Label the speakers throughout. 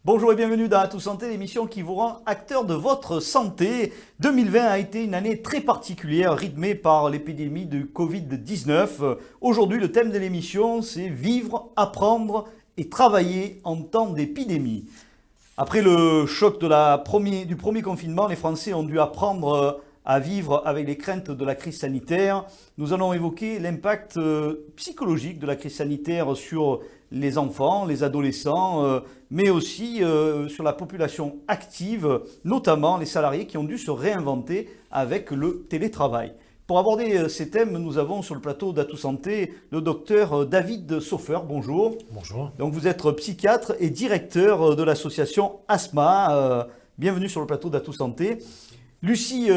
Speaker 1: Bonjour et bienvenue dans Atout Santé, l'émission qui vous rend acteur de votre santé. 2020 a été une année très particulière, rythmée par l'épidémie de Covid-19. Aujourd'hui, le thème de l'émission, c'est vivre, apprendre et travailler en temps d'épidémie. Après le choc du premier confinement, les Français ont dû apprendre à vivre avec les craintes de la crise sanitaire. Nous allons évoquer l'impact psychologique de la crise sanitaire sur les enfants, les adolescents, mais aussi sur la population active, notamment les salariés qui ont dû se réinventer avec le télétravail. Pour aborder ces thèmes, nous avons sur le plateau d'Atout Santé le docteur David Soffer. Bonjour.
Speaker 2: Bonjour.
Speaker 1: Donc vous êtes psychiatre et directeur de l'association Asthma. Bienvenue sur le plateau d'Atout Santé. Lucie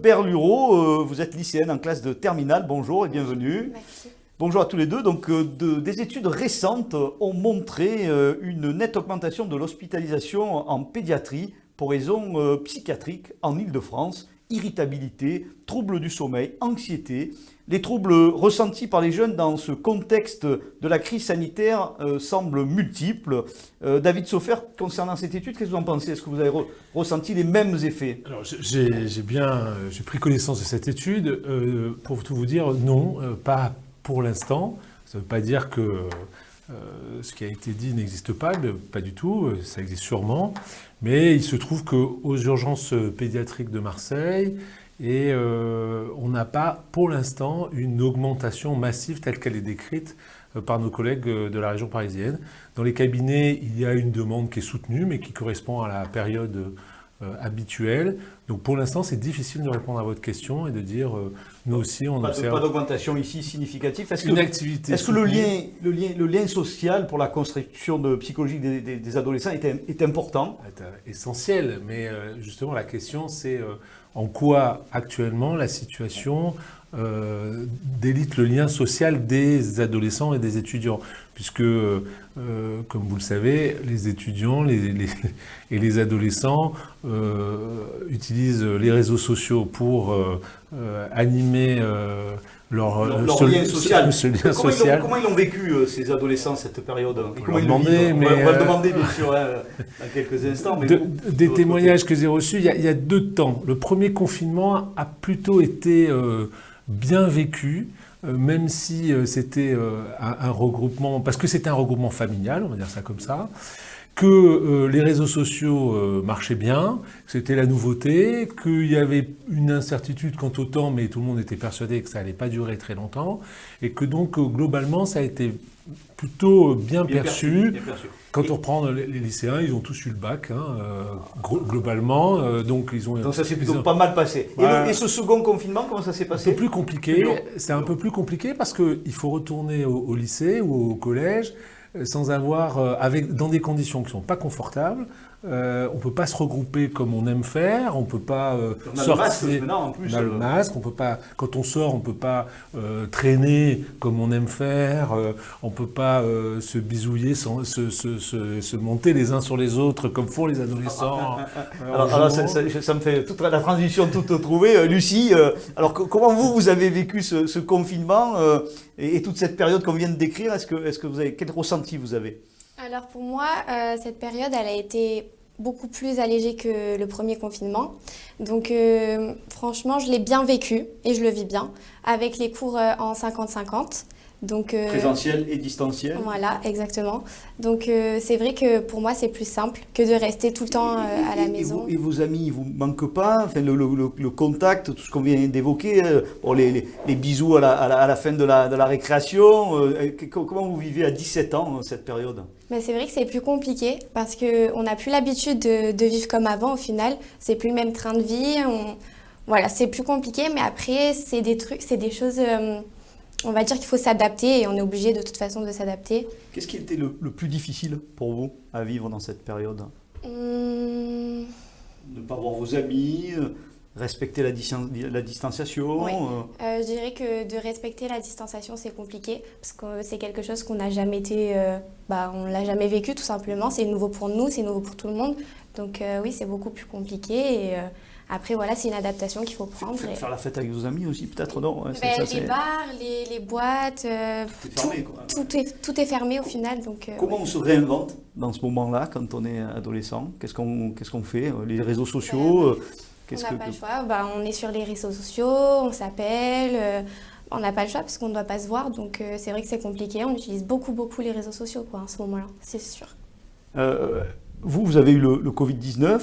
Speaker 1: Berlureau, vous êtes lycéenne en classe de terminale. Bonjour et bienvenue.
Speaker 3: Merci.
Speaker 1: Bonjour à tous les deux. Donc, des études récentes ont montré une nette augmentation de l'hospitalisation en pédiatrie pour raisons psychiatriques en Île-de-France. Irritabilité, troubles du sommeil, anxiété. Les troubles ressentis par les jeunes dans ce contexte de la crise sanitaire semblent multiples. David Soffer, concernant cette étude, qu'est-ce que vous en pensez? Est-ce que vous avez ressenti les mêmes effets?
Speaker 2: Alors, j'ai pris connaissance de cette étude. Pour tout vous dire, non, pas pour l'instant. Ça ne veut pas dire que ce qui a été dit n'existe pas du tout, ça existe sûrement. Mais il se trouve qu'aux urgences pédiatriques de Marseille, on n'a pas pour l'instant une augmentation massive telle qu'elle est décrite par nos collègues de la région parisienne. Dans les cabinets, il y a une demande qui est soutenue, mais qui correspond à la période habituelle. Donc pour l'instant, c'est difficile de répondre à votre question et de dire nous aussi on observe.
Speaker 1: Pas d'augmentation ici significative. Est-ce que le lien social pour la construction psychologique des adolescents est important?
Speaker 2: C'est essentiel, mais justement la question c'est en quoi actuellement la situation délite le lien social des adolescents et des étudiants, puisque comme vous le savez, les étudiants et les adolescents utilisent les réseaux sociaux pour animer leur lien social.
Speaker 1: Comment ils l'ont vécu, ces adolescents, cette période?
Speaker 2: On va le demander,
Speaker 1: bien sûr, dans quelques instants. Mais
Speaker 2: des témoignages que j'ai reçus, il y a 2 temps. Le premier confinement a plutôt été bien vécu, même si c'était un regroupement, parce que c'était un regroupement familial, on va dire ça comme ça, que les réseaux sociaux marchaient bien, c'était la nouveauté, qu'il y avait une incertitude quant au temps, mais tout le monde était persuadé que ça n'allait pas durer très longtemps, et que donc globalement ça a été plutôt bien perçu. Quand on reprend les lycéens, ils ont tous eu le bac, globalement, donc
Speaker 1: ça s'est plutôt pas mal passé. Voilà. Et ce second confinement, comment ça s'est passé?
Speaker 2: Un peu plus compliqué. C'est un peu plus compliqué parce qu'il faut retourner au lycée ou au collège sans avoir, dans des conditions qui ne sont pas confortables. On ne peut pas se regrouper comme on aime faire, on ne peut pas sortir. On a le masque, on peut pas, quand on sort, on ne peut pas traîner comme on aime faire, on ne peut pas se bisouiller, se monter les uns sur les autres comme font les adolescents.
Speaker 1: Alors ça me fait toute la transition toute trouvée. Lucie, alors comment vous avez vécu ce confinement et toute cette période qu'on vient de décrire? Est-ce que vous avez, quel ressenti vous avez?
Speaker 3: Alors pour moi, cette période, elle a été beaucoup plus allégée que le premier confinement. Donc franchement, je l'ai bien vécu et je le vis bien, avec les cours en 50-50. Donc,
Speaker 1: présentiel et distanciel.
Speaker 3: Voilà, exactement. Donc c'est vrai que pour moi, c'est plus simple que de rester tout le temps à la maison.
Speaker 1: Et vos amis, ils vous manquent pas? Enfin, le contact, tout ce qu'on vient d'évoquer, les bisous à la fin de la récréation. Comment vous vivez à 17 ans cette période?
Speaker 3: Mais c'est vrai que c'est plus compliqué parce qu'on n'a plus l'habitude de vivre comme avant au final. C'est plus le même train de vie. Voilà, c'est plus compliqué, mais après, c'est des choses... on va dire qu'il faut s'adapter et on est obligé de toute façon de s'adapter.
Speaker 1: Qu'est-ce qui était le plus difficile pour vous à vivre dans cette période? Ne pas voir vos amis, respecter la distanciation.
Speaker 3: Oui. Je dirais que de respecter la distanciation, c'est compliqué parce que c'est quelque chose qu'on n'a jamais on l'a jamais vécu tout simplement. C'est nouveau pour nous, c'est nouveau pour tout le monde. Donc oui, c'est beaucoup plus compliqué. Et Après, voilà, c'est une adaptation qu'il faut prendre.
Speaker 1: Faire la fête avec vos amis aussi, peut-être, non?
Speaker 3: Les bars, les boîtes,
Speaker 1: fermé, quoi.
Speaker 3: Tout est fermé au final. Donc,
Speaker 1: comment on se réinvente dans ce moment-là, quand on est adolescent? Qu'est-ce qu'on fait? Les réseaux sociaux?
Speaker 3: On n'a pas le choix. On est sur les réseaux sociaux, on s'appelle. On n'a pas le choix parce qu'on ne doit pas se voir. Donc, c'est vrai que c'est compliqué. On utilise beaucoup les réseaux sociaux en ce moment-là, c'est sûr.
Speaker 1: Vous avez eu le Covid-19.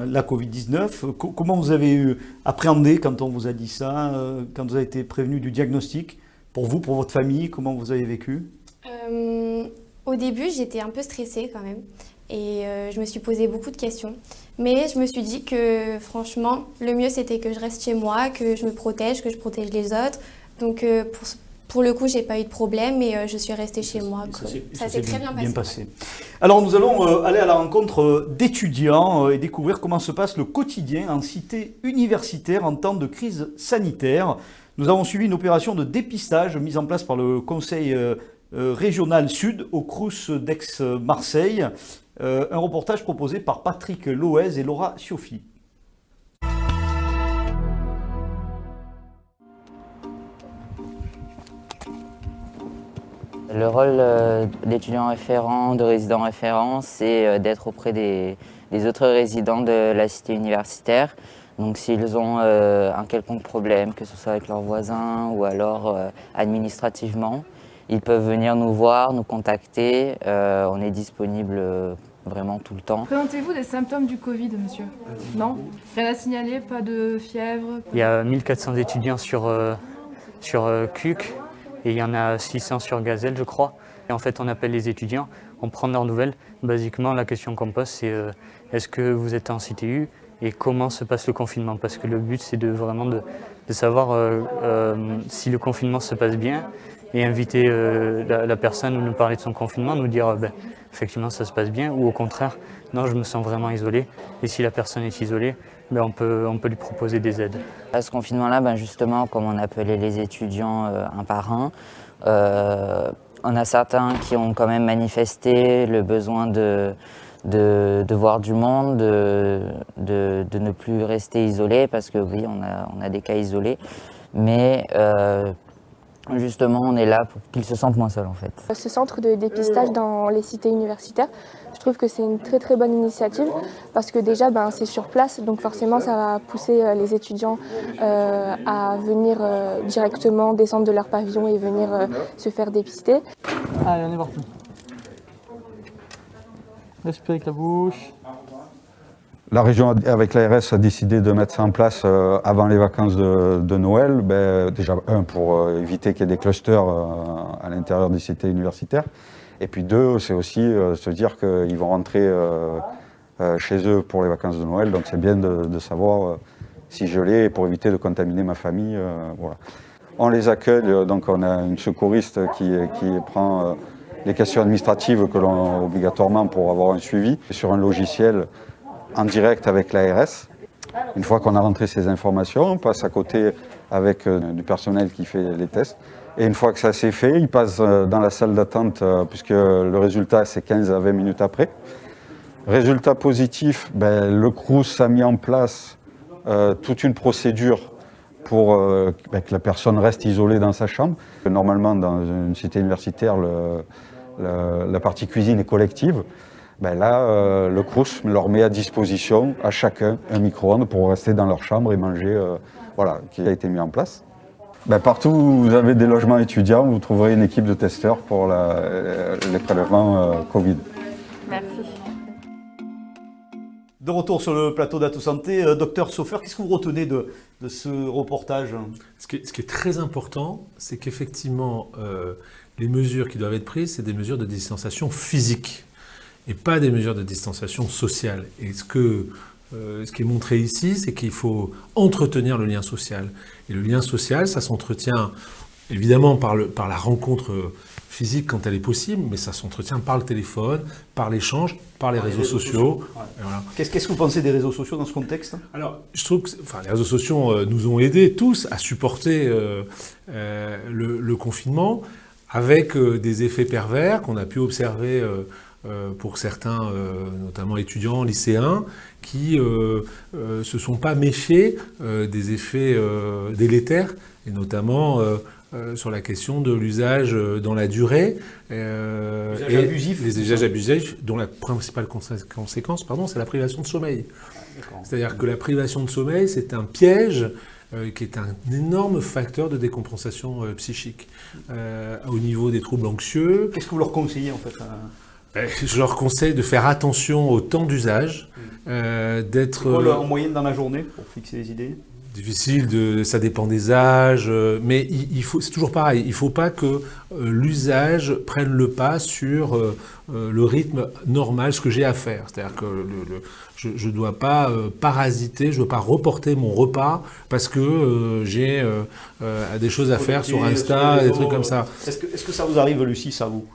Speaker 1: La Covid-19, comment vous avez appréhendé quand on vous a dit ça, quand vous avez été prévenu du diagnostic? Pour vous, pour votre famille, comment vous avez vécu?
Speaker 3: Au début, j'étais un peu stressée quand même et je me suis posé beaucoup de questions. Mais je me suis dit que franchement, le mieux c'était que je reste chez moi, que je me protège, que je protège les autres. Donc pour le coup, j'ai pas eu de problème et je suis restée chez moi. Ça s'est très bien passé.
Speaker 1: Alors nous allons aller à la rencontre d'étudiants et découvrir comment se passe le quotidien en cité universitaire en temps de crise sanitaire. Nous avons suivi une opération de dépistage mise en place par le Conseil régional Sud au Crous d'Aix-Marseille. Un reportage proposé par Patrick Loez et Laura Cioffi.
Speaker 4: Le rôle d'étudiant référent, de résident référent, c'est d'être auprès des autres résidents de la cité universitaire. Donc s'ils ont un quelconque problème, que ce soit avec leurs voisins ou alors administrativement, ils peuvent venir nous voir, nous contacter. On est disponible vraiment tout le temps.
Speaker 5: Présentez-vous des symptômes du Covid, monsieur? Non? Rien à signaler? Pas de fièvre?
Speaker 6: Il y a 1400 étudiants sur CUC. Et il y en a 600 sur Gazelle, je crois. Et en fait, on appelle les étudiants, on prend leurs nouvelles. Basiquement, la question qu'on pose, c'est est-ce que vous êtes en CTU et comment se passe le confinement? Parce que le but, c'est vraiment de savoir si le confinement se passe bien et inviter la personne à nous parler de son confinement, nous dire effectivement ça se passe bien, ou au contraire, non, je me sens vraiment isolé. Et si la personne est isolée, on peut lui proposer des aides.
Speaker 4: À ce confinement-là, justement, comme on appelait les étudiants un par un, on a certains qui ont quand même manifesté le besoin de voir du monde, de ne plus rester isolé, parce que oui, on a des cas isolés, mais justement, on est là pour qu'ils se sentent moins seuls en fait.
Speaker 7: Ce centre de dépistage dans les cités universitaires, je trouve que c'est une très bonne initiative parce que déjà c'est sur place, donc forcément ça va pousser les étudiants à venir directement descendre de leur pavillon et venir se faire dépister.
Speaker 8: Allez, on est parti. Respirez avec la bouche.
Speaker 9: La région, avec l'ARS, a décidé de mettre ça en place avant les vacances de Noël. Déjà, pour éviter qu'il y ait des clusters à l'intérieur des cités universitaires. Et puis deux, c'est aussi se dire qu'ils vont rentrer chez eux pour les vacances de Noël. Donc c'est bien de savoir si je l'ai pour éviter de contaminer ma famille. Voilà. On les accueille, donc on a une secouriste qui prend les questions administratives que l'on obligatoirement pour avoir un suivi sur un logiciel en direct avec l'ARS. Une fois qu'on a rentré ces informations, on passe à côté avec du personnel qui fait les tests. Et une fois que ça s'est fait, il passe dans la salle d'attente puisque le résultat c'est 15 à 20 minutes après. Résultat positif, le Crous a mis en place toute une procédure pour que la personne reste isolée dans sa chambre. Normalement, dans une cité universitaire, la partie cuisine est collective. Là, le Crous leur met à disposition à chacun un micro-ondes pour rester dans leur chambre et manger, qui a été mis en place. Partout où vous avez des logements étudiants, vous trouverez une équipe de testeurs pour les prélèvements Covid.
Speaker 5: Merci.
Speaker 1: De retour sur le plateau d'Atout Santé, docteur Soffer, qu'est-ce que vous retenez de ce reportage?
Speaker 2: Ce qui est très important, c'est qu'effectivement, les mesures qui doivent être prises, c'est des mesures de distanciation physique et pas des mesures de distanciation sociale. Et ce qui est montré ici, c'est qu'il faut entretenir le lien social. Et le lien social, ça s'entretient évidemment par la rencontre physique quand elle est possible, mais ça s'entretient par le téléphone, par l'échange, par les réseaux sociaux.
Speaker 1: Ouais.
Speaker 2: Voilà.
Speaker 1: Qu'est-ce que vous pensez des réseaux sociaux dans ce contexte?
Speaker 2: Alors, je trouve que les réseaux sociaux nous ont aidés tous à supporter le confinement avec des effets pervers qu'on a pu observer pour certains, notamment étudiants, lycéens, qui se sont pas méfiés des effets délétères, et notamment sur la question de l'usage dans la durée, les usages abusifs, dont la principale conséquence, c'est la privation de sommeil. C'est-à-dire que la privation de sommeil, c'est un piège qui est un énorme facteur de décompensation psychique. Au niveau des troubles anxieux...
Speaker 1: Qu'est-ce que vous leur conseillez en fait
Speaker 2: Je leur conseille de faire attention au temps d'usage, d'être...
Speaker 1: en moyenne dans la journée, pour fixer les idées?
Speaker 2: Difficile, ça dépend des âges, mais c'est toujours pareil, il ne faut pas que l'usage prenne le pas sur le rythme normal, ce que j'ai à faire. C'est-à-dire que je ne dois pas parasiter, je ne dois pas reporter mon repas parce que j'ai des choses à faire sur Insta, des trucs comme ça.
Speaker 1: Est-ce que ça vous arrive, Lucie, ça vous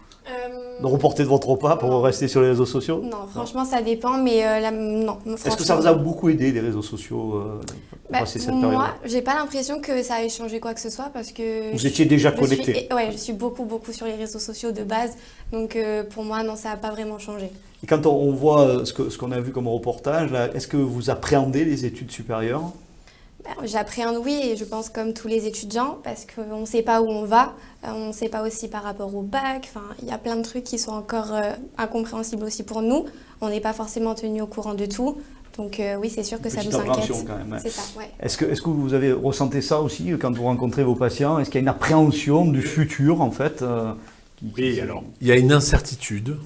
Speaker 1: de reporter de votre repas pour rester sur les réseaux sociaux?
Speaker 3: Non, franchement, ça dépend, mais non.
Speaker 1: Est-ce que ça vous a beaucoup aidé, les réseaux sociaux, pour passer cette période?
Speaker 3: Moi, j'ai pas l'impression que ça ait changé quoi que ce soit parce que...
Speaker 1: Vous étiez déjà connecté?
Speaker 3: Oui, je suis beaucoup sur les réseaux sociaux de base, donc pour moi, non, ça n'a pas vraiment changé.
Speaker 1: Et quand on voit ce qu'on a vu comme reportage, est-ce que vous appréhendez les études supérieures?
Speaker 3: J'appréhende, oui, et je pense comme tous les étudiants, parce qu'on ne sait pas où on va, on ne sait pas aussi par rapport au bac, il y a plein de trucs qui sont encore incompréhensibles aussi pour nous, on n'est pas forcément tenu au courant de tout, donc oui, c'est sûr que ça nous inquiète.
Speaker 1: Quand même.
Speaker 3: C'est ça, ouais.
Speaker 1: Est-ce que vous avez ressenti ça aussi quand vous rencontrez vos patients? Est-ce qu'il y a une appréhension du futur, en fait
Speaker 2: Oui, alors, il y a une incertitude,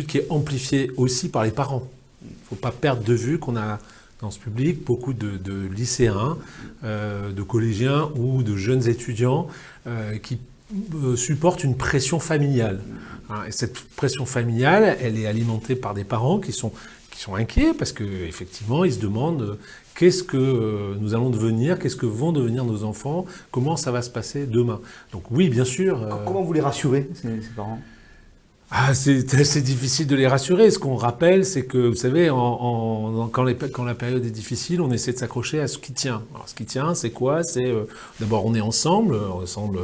Speaker 2: qui est amplifiée aussi par les parents. Il ne faut pas perdre de vue qu'on a dans ce public beaucoup de lycéens, de collégiens ou de jeunes étudiants qui supportent une pression familiale. Et cette pression familiale, elle est alimentée par des parents qui sont inquiets parce qu'effectivement, ils se demandent qu'est-ce que nous allons devenir, qu'est-ce que vont devenir nos enfants, comment ça va se passer demain. Donc oui, bien sûr.
Speaker 1: Comment vous les rassurez, ces parents ?
Speaker 2: C'est assez difficile de les rassurer. Ce qu'on rappelle, c'est que, vous savez, quand la période est difficile, on essaie de s'accrocher à ce qui tient. Alors, ce qui tient, c'est quoi? C'est d'abord, on est ensemble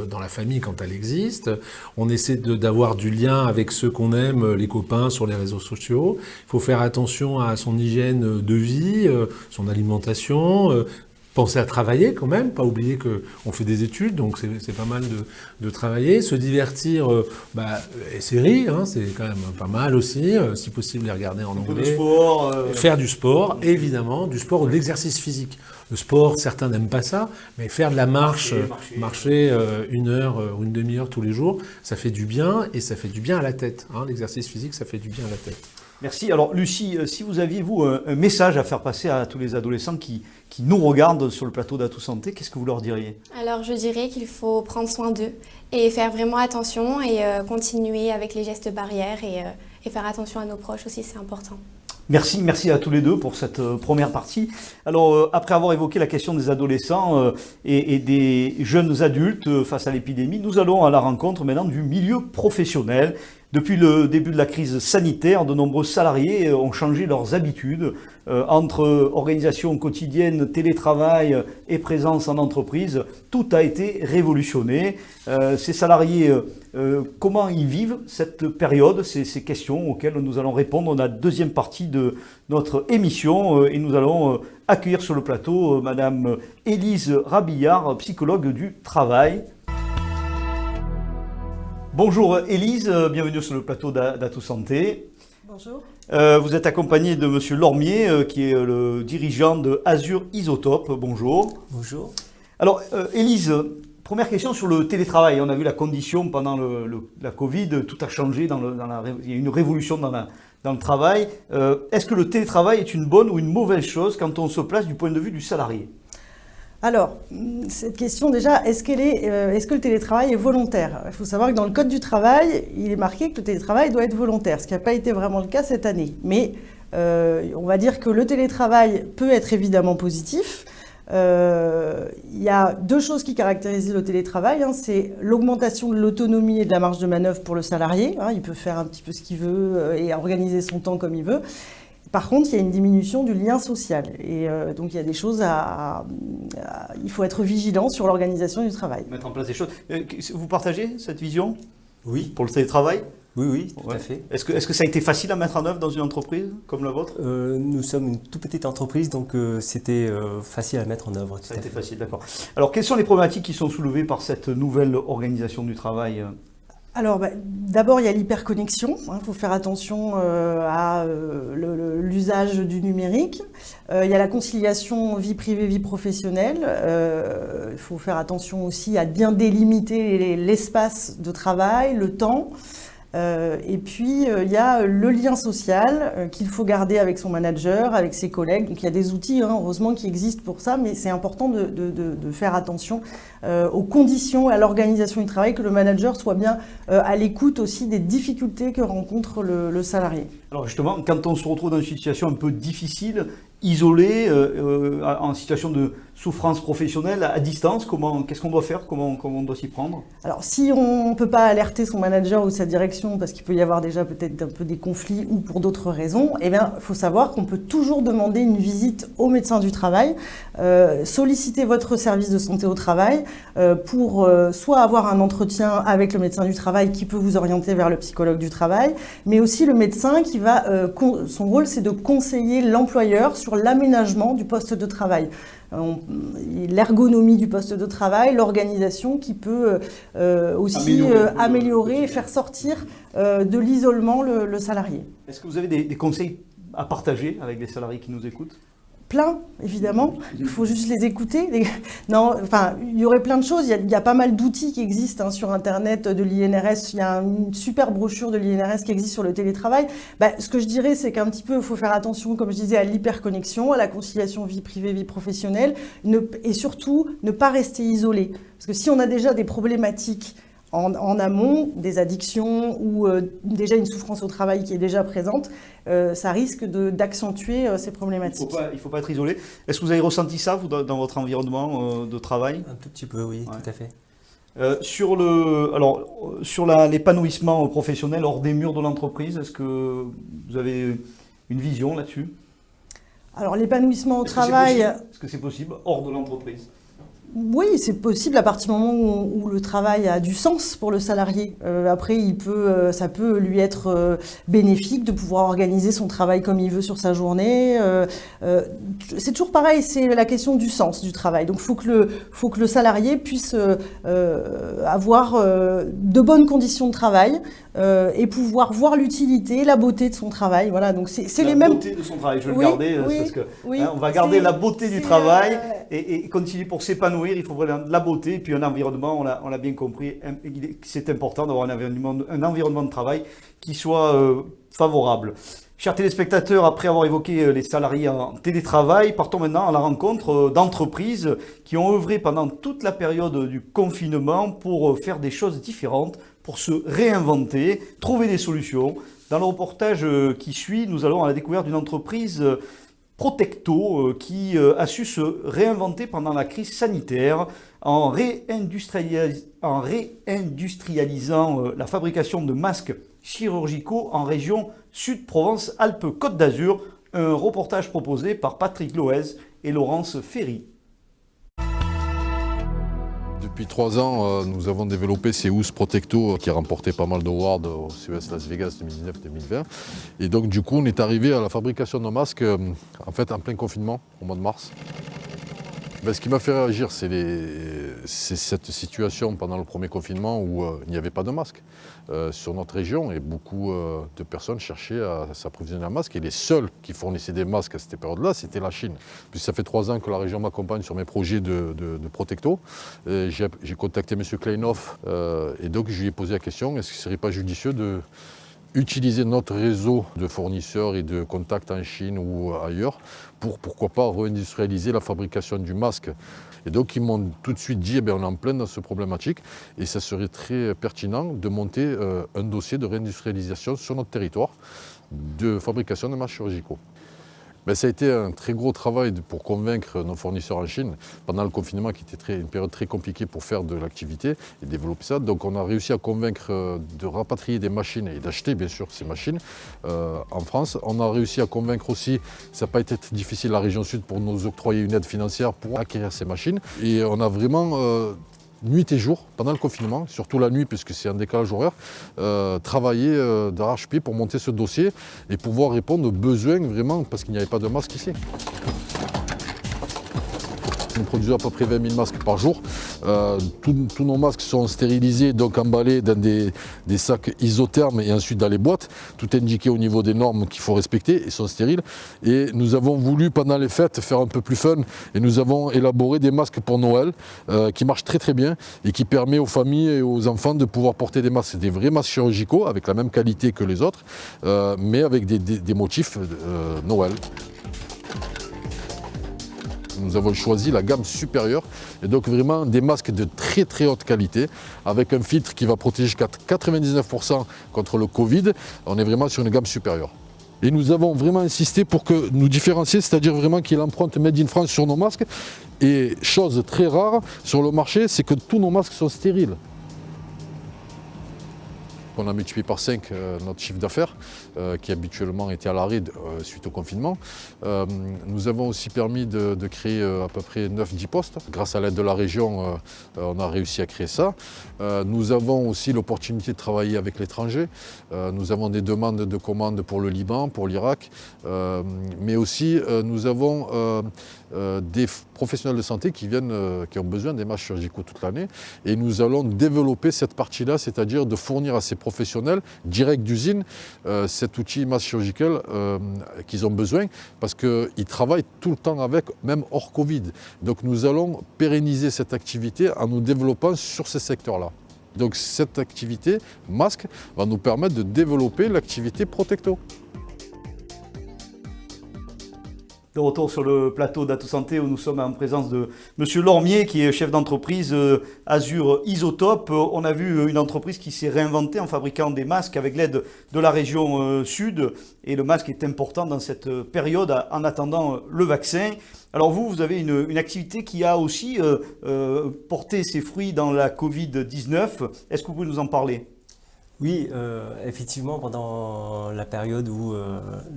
Speaker 2: dans la famille quand elle existe. On essaie d'avoir du lien avec ceux qu'on aime, les copains sur les réseaux sociaux. Il faut faire attention à son hygiène de vie, son alimentation. Penser à travailler quand même, pas oublier qu'on fait des études, donc c'est pas mal de travailler. Se divertir, les séries, c'est quand même pas mal aussi, si possible les regarder en anglais.
Speaker 1: Du sport,
Speaker 2: faire du sport, évidemment, du sport ou de l'exercice physique. Le sport, certains n'aiment pas ça, mais faire de la marcher 1 heure ou une demi-heure tous les jours, ça fait du bien et ça fait du bien à la tête. L'exercice physique, ça fait du bien à la tête.
Speaker 1: Merci. Alors Lucie, si vous aviez, vous, un message à faire passer à tous les adolescents qui nous regardent sur le plateau d'Atout Santé, qu'est-ce que vous leur diriez? Alors
Speaker 3: je dirais qu'il faut prendre soin d'eux et faire vraiment attention et continuer avec les gestes barrières et faire attention à nos proches aussi, c'est important.
Speaker 1: Merci à tous les deux pour cette première partie. Alors, après avoir évoqué la question des adolescents et des jeunes adultes face à l'épidémie, nous allons à la rencontre maintenant du milieu professionnel. Depuis le début de la crise sanitaire, de nombreux salariés ont changé leurs habitudes entre organisation quotidienne, télétravail et présence en entreprise. Tout a été révolutionné. Ces salariés, comment ils vivent cette période? C'est ces questions auxquelles nous allons répondre dans la deuxième partie de notre émission. Et nous allons accueillir sur le plateau Madame Élise Rabillard, psychologue du travail. Bonjour Élise, bienvenue sur le plateau d'Atout Santé.
Speaker 10: Bonjour.
Speaker 1: Vous êtes accompagnée de Monsieur Lormier, qui est le dirigeant de Azure Isotope. Bonjour.
Speaker 10: Bonjour.
Speaker 1: Alors Élise, première question sur le télétravail. On a vu la condition pendant la Covid, tout a changé, il y a une révolution dans le travail. Est-ce que le télétravail est une bonne ou une mauvaise chose quand on se place du point de vue du salarié ?
Speaker 10: Alors, cette question déjà, est-ce que le télétravail est volontaire? Il faut savoir que dans le Code du travail, il est marqué que le télétravail doit être volontaire, ce qui n'a pas été vraiment le cas cette année. Mais on va dire que le télétravail peut être évidemment positif. Il y a 2 choses qui caractérisent le télétravail, c'est l'augmentation de l'autonomie et de la marge de manœuvre pour le salarié. Il peut faire un petit peu ce qu'il veut et organiser son temps comme il veut. Par contre, il y a une diminution du lien social et donc il y a des choses il faut être vigilant sur l'organisation du travail.
Speaker 1: Mettre en place des choses. Vous partagez cette vision?
Speaker 11: Oui.
Speaker 1: Pour le télétravail?
Speaker 11: Oui, tout
Speaker 1: Ouais.
Speaker 11: à fait.
Speaker 1: Est-ce que ça a été facile à mettre en œuvre dans une entreprise comme la vôtre?
Speaker 11: Nous sommes une toute petite entreprise, donc c'était facile à mettre en œuvre.
Speaker 1: Ça a été facile, d'accord. Alors, quelles sont les problématiques qui sont soulevées par cette nouvelle organisation du travail?
Speaker 10: Alors, d'abord, il y a l'hyperconnexion. Il faut faire attention à l'usage du numérique. Il y a la conciliation vie privée, vie professionnelle. Il faut faire attention aussi à bien délimiter l'espace de travail, le temps. Et puis, il y a le lien social qu'il faut garder avec son manager, avec ses collègues. Donc, il y a des outils, heureusement, qui existent pour ça, mais c'est important de faire attention aux conditions et à l'organisation du travail, que le manager soit bien à l'écoute aussi des difficultés que rencontre le salarié.
Speaker 1: Alors justement, quand on se retrouve dans une situation un peu difficile, isolé, en situation de souffrance professionnelle, à distance, qu'est-ce qu'on doit faire, comment on doit s'y prendre?
Speaker 10: Alors, si on ne peut pas alerter son manager ou sa direction, parce qu'il peut y avoir déjà peut-être un peu des conflits ou pour d'autres raisons, eh bien, il faut savoir qu'on peut toujours demander une visite au médecin du travail, solliciter votre service de santé au travail pour soit avoir un entretien avec le médecin du travail qui peut vous orienter vers le psychologue du travail, mais aussi le médecin qui va, son rôle, c'est de conseiller l'employeur sur l'aménagement du poste de travail. L'ergonomie du poste de travail, l'organisation qui peut aussi améliorer et faire sortir de l'isolement le salarié.
Speaker 1: Est-ce que vous avez des conseils à partager avec les salariés qui nous écoutent?
Speaker 10: Plein, évidemment. Il faut juste les écouter. Non, enfin, il y aurait plein de choses. Il y a pas mal d'outils qui existent sur Internet de l'INRS. Il y a une super brochure de l'INRS qui existe sur le télétravail. Ce que je dirais, c'est qu'un petit peu, il faut faire attention, comme je disais, à l'hyperconnexion, à la conciliation vie privée, vie professionnelle, et surtout, ne pas rester isolé. Parce que si on a déjà des problématiques en amont, des addictions ou déjà une souffrance au travail qui est déjà présente, ça risque d'accentuer ces problématiques.
Speaker 1: Il ne faut pas être isolé. Est-ce que vous avez ressenti ça, vous, dans votre environnement de travail?
Speaker 11: Un tout petit peu, oui, ouais. Tout à fait.
Speaker 1: Sur l'épanouissement professionnel hors des murs de l'entreprise, est-ce que vous avez une vision là-dessus?
Speaker 10: Alors, l'épanouissement au travail...
Speaker 1: Est-ce que c'est possible hors de l'entreprise?
Speaker 10: Oui, c'est possible à partir du moment où le travail a du sens pour le salarié. Après, ça peut lui être bénéfique de pouvoir organiser son travail comme il veut sur sa journée. C'est toujours pareil, c'est la question du sens du travail. Donc, faut que le salarié puisse avoir de bonnes conditions de travail et pouvoir voir l'utilité, la beauté de son travail. Voilà, donc c'est les mêmes. La
Speaker 1: beauté de son travail, je vais le garder, parce que on va garder la beauté du travail et continuer pour s'épanouir. Il faut vraiment de la beauté et puis un environnement, on l'a bien compris, c'est important d'avoir un environnement de travail qui soit favorable. Chers téléspectateurs, après avoir évoqué les salariés en télétravail, partons maintenant à la rencontre d'entreprises qui ont œuvré pendant toute la période du confinement pour faire des choses différentes, pour se réinventer, trouver des solutions. Dans le reportage qui suit, nous allons à la découverte d'une entreprise Protecto qui a su se réinventer pendant la crise sanitaire en réindustrialisant la fabrication de masques chirurgicaux en région Sud-Provence-Alpes-Côte d'Azur. Un reportage proposé par Patrick Loez et Laurence Ferry.
Speaker 12: Depuis 3 ans, nous avons développé Seus Protecto qui a remporté pas mal d'awards au CES Las Vegas 2019-2020. Et donc du coup, on est arrivé à la fabrication de masques en fait en plein confinement au mois de mars. Ce qui m'a fait réagir, c'est cette situation pendant le premier confinement où il n'y avait pas de masques sur notre région et beaucoup de personnes cherchaient à s'approvisionner en masques et les seuls qui fournissaient des masques à cette période-là, c'était la Chine. Puis ça fait 3 ans que la région m'accompagne sur mes projets de Protecto. J'ai contacté M. Kleinhoff et donc je lui ai posé la question, est-ce qu'il ne serait pas judicieux de utiliser notre réseau de fournisseurs et de contacts en Chine ou ailleurs pour, pourquoi pas, réindustrialiser la fabrication du masque. Et donc ils m'ont tout de suite dit, on est en plein dans ce problématique et ça serait très pertinent de monter un dossier de réindustrialisation sur notre territoire de fabrication de masques chirurgicaux. Ça a été un très gros travail pour convaincre nos fournisseurs en Chine pendant le confinement qui était une période très compliquée pour faire de l'activité et développer ça. Donc on a réussi à convaincre de rapatrier des machines et d'acheter bien sûr ces machines en France. On a réussi à convaincre aussi, ça n'a pas été très difficile, la région Sud pour nous octroyer une aide financière pour acquérir ces machines. Et on a vraiment nuit et jour, pendant le confinement, surtout la nuit puisque c'est un décalage horaire, travailler d'arrache-pied pour monter ce dossier et pouvoir répondre aux besoins vraiment parce qu'il n'y avait pas de masques ici. Nous produisons à peu près 20 000 masques par jour. Tous nos masques sont stérilisés, donc emballés dans des sacs isothermes et ensuite dans les boîtes. Tout est indiqué au niveau des normes qu'il faut respecter et sont stériles. Et nous avons voulu pendant les fêtes faire un peu plus fun et nous avons élaboré des masques pour Noël qui marchent très très bien et qui permet aux familles et aux enfants de pouvoir porter des masques. C'est des vrais masques chirurgicaux avec la même qualité que les autres, mais avec des motifs Noël. Nous avons choisi la gamme supérieure et donc vraiment des masques de très très haute qualité avec un filtre qui va protéger jusqu'à 99% contre le Covid. On est vraiment sur une gamme supérieure. Et nous avons vraiment insisté pour que nous différencier, c'est-à-dire vraiment qu'il y ait l'empreinte Made in France sur nos masques. Et chose très rare sur le marché, c'est que tous nos masques sont stériles. On a multiplié par 5 notre chiffre d'affaires qui habituellement était à l'arrêt suite au confinement. Nous avons aussi permis de créer à peu près 9-10 postes. Grâce à l'aide de la région, on a réussi à créer ça. Nous avons aussi l'opportunité de travailler avec l'étranger. Nous avons des demandes de commandes pour le Liban, pour l'Irak, mais aussi nous avons des professionnels de santé qui ont besoin des masques chirurgicaux toute l'année. Et nous allons développer cette partie-là, c'est-à-dire de fournir à ces professionnels direct d'usine cet outil masque chirurgical qu'ils ont besoin parce qu'ils travaillent tout le temps avec, même hors Covid. Donc nous allons pérenniser cette activité en nous développant sur ces secteurs-là. Donc cette activité masque va nous permettre de développer l'activité Protecto.
Speaker 1: De retour sur le plateau d'Atos Santé où nous sommes en présence de Monsieur Lormier qui est chef d'entreprise Azur Isotope. On a vu une entreprise qui s'est réinventée en fabriquant des masques avec l'aide de la région Sud et le masque est important dans cette période en attendant le vaccin. Alors vous avez une activité qui a aussi porté ses fruits dans la Covid-19. Est-ce que vous pouvez nous en parler ?
Speaker 11: Oui, effectivement, pendant la période où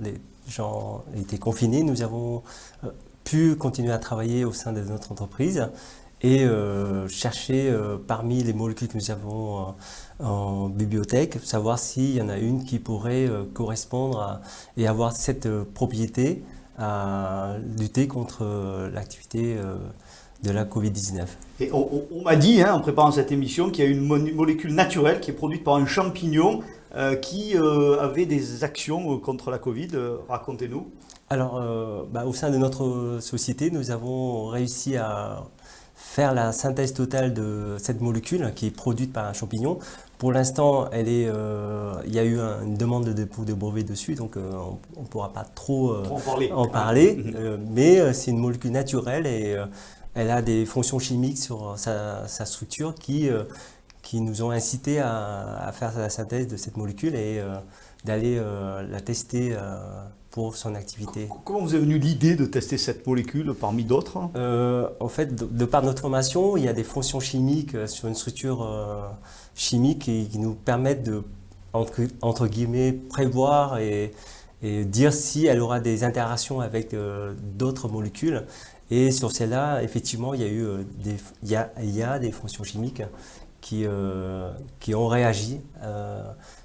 Speaker 11: les gens étaient confinés, nous avons pu continuer à travailler au sein de notre entreprise et chercher parmi les molécules que nous avons en bibliothèque, savoir s'il y en a une qui pourrait correspondre et avoir cette propriété à lutter contre l'activité de la Covid-19.
Speaker 1: Et on m'a dit, en préparant cette émission, qu'il y a une molécule naturelle qui est produite par un champignon qui avait des actions contre la Covid. Racontez-nous.
Speaker 11: Alors, au sein de notre société, nous avons réussi à faire la synthèse totale de cette molécule qui est produite par un champignon. Pour l'instant, il y a eu une demande de dépôt de brevet dessus, donc on ne pourra pas trop en parler. Mais c'est une molécule naturelle et elle a des fonctions chimiques sur sa structure qui nous ont incité à faire la synthèse de cette molécule et d'aller la tester pour son activité.
Speaker 1: Comment vous est venue l'idée de tester cette molécule parmi d'autres ?
Speaker 11: En fait, de par notre formation, il y a des fonctions chimiques sur une structure chimique qui nous permettent de, entre guillemets, prévoir et dire si elle aura des interactions avec d'autres molécules. Et sur celle-là, effectivement, il y a des fonctions chimiques qui ont réagi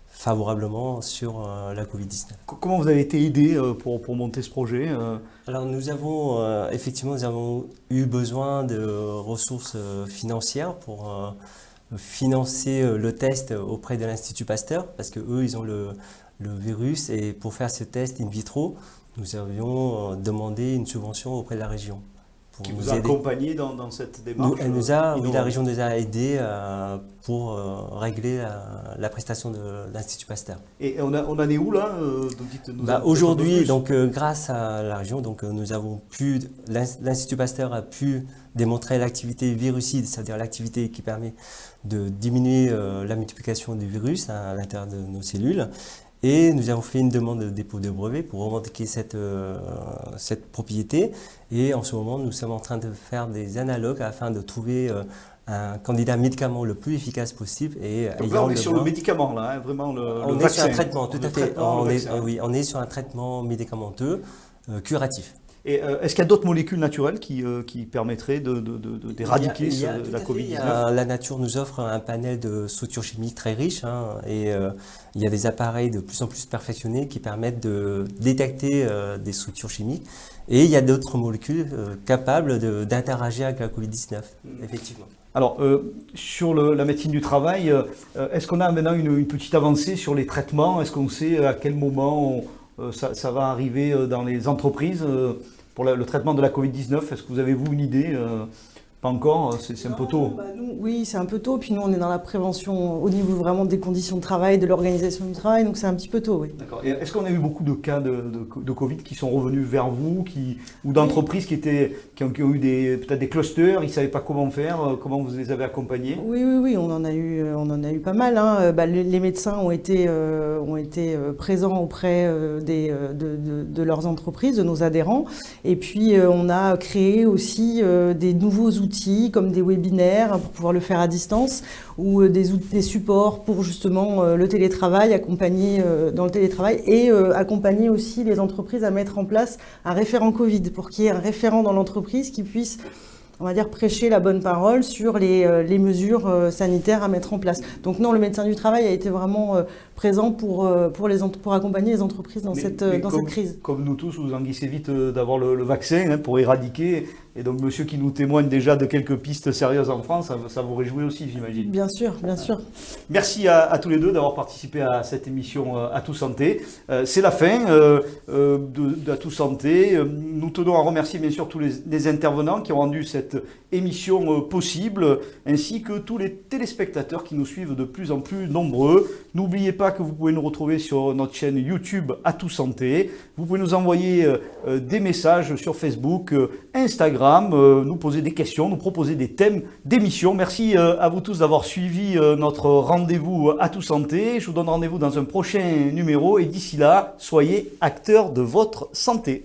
Speaker 11: favorablement sur la Covid-19.
Speaker 1: Comment vous avez été aidé pour monter ce projet ?
Speaker 11: Alors nous avons effectivement eu besoin de ressources financières pour financer le test auprès de l'Institut Pasteur parce qu'eux, ils ont le virus et pour faire ce test in vitro, nous avions demandé une subvention auprès de la région.
Speaker 1: Qui vous a accompagné dans cette démarche ?
Speaker 11: La région nous a aidés pour régler la prestation de l'Institut Pasteur.
Speaker 1: Et on en est où là ?
Speaker 11: Aujourd'hui, grâce à la région, nous avons l'Institut Pasteur a pu démontrer l'activité virucide, c'est-à-dire l'activité qui permet de diminuer la multiplication du virus à l'intérieur de nos cellules. Et nous avons fait une demande de dépôt de brevet pour revendiquer cette propriété. Et en ce moment, nous sommes en train de faire des analogues afin de trouver un candidat médicament le plus efficace possible.
Speaker 1: Donc là, on est sur le médicament, là, vraiment le
Speaker 11: on
Speaker 1: vaccin.
Speaker 11: est sur un traitement, tout à fait. On est sur un traitement médicamenteux curatif.
Speaker 1: Et est-ce qu'il y a d'autres molécules naturelles qui permettraient d'éradiquer la Covid-19
Speaker 11: La nature nous offre un panel de structures chimiques très riche et il y a des appareils de plus en plus perfectionnés qui permettent de détecter des structures chimiques. Et il y a d'autres molécules capables d'interagir avec la Covid-19, effectivement.
Speaker 1: Alors, sur la médecine du travail, est-ce qu'on a maintenant une petite avancée sur les traitements? Est-ce qu'on sait à quel moment ça va arriver dans les entreprises pour le traitement de la Covid-19? Est-ce que vous avez, vous, une idée? Pas encore, c'est un peu tôt.
Speaker 10: Oui, c'est un peu tôt. Puis nous, on est dans la prévention au niveau vraiment des conditions de travail, de l'organisation du travail. Donc c'est un petit peu tôt, oui.
Speaker 1: D'accord. Et est-ce qu'on a eu beaucoup de cas de Covid qui sont revenus vers vous, ou d'entreprises qui ont eu peut-être des clusters, ils ne savaient pas comment faire, comment vous les avez accompagnés?
Speaker 10: Oui, on en a eu pas mal. Les médecins ont été présents auprès de leurs entreprises, de nos adhérents. Et puis on a créé aussi des nouveaux outils comme des webinaires pour pouvoir le faire à distance ou des supports pour justement le télétravail, accompagner dans le télétravail et accompagner aussi les entreprises à mettre en place un référent Covid pour qu'il y ait un référent dans l'entreprise qui puisse, on va dire, prêcher la bonne parole sur les mesures sanitaires à mettre en place. Donc non, le médecin du travail a été vraiment présent pour accompagner les entreprises dans cette crise.
Speaker 1: Comme nous tous, vous enguissez vite d'avoir le vaccin pour éradiquer. Et donc monsieur qui nous témoigne déjà de quelques pistes sérieuses en France, ça vous réjouit aussi, j'imagine.
Speaker 10: Bien sûr, bien sûr.
Speaker 1: Merci à tous les deux d'avoir participé à cette émission À Tout Santé. C'est la fin d'À Tout Santé. Nous tenons à remercier bien sûr tous les intervenants qui ont rendu cette émission possible, ainsi que tous les téléspectateurs qui nous suivent de plus en plus nombreux. N'oubliez pas que vous pouvez nous retrouver sur notre chaîne YouTube À Tout Santé. Vous pouvez nous envoyer des messages sur Facebook, Instagram, nous poser des questions, nous proposer des thèmes d'émission. Merci à vous tous d'avoir suivi notre rendez-vous À Tout Santé. Je vous donne rendez-vous dans un prochain numéro et d'ici là, soyez acteurs de votre santé.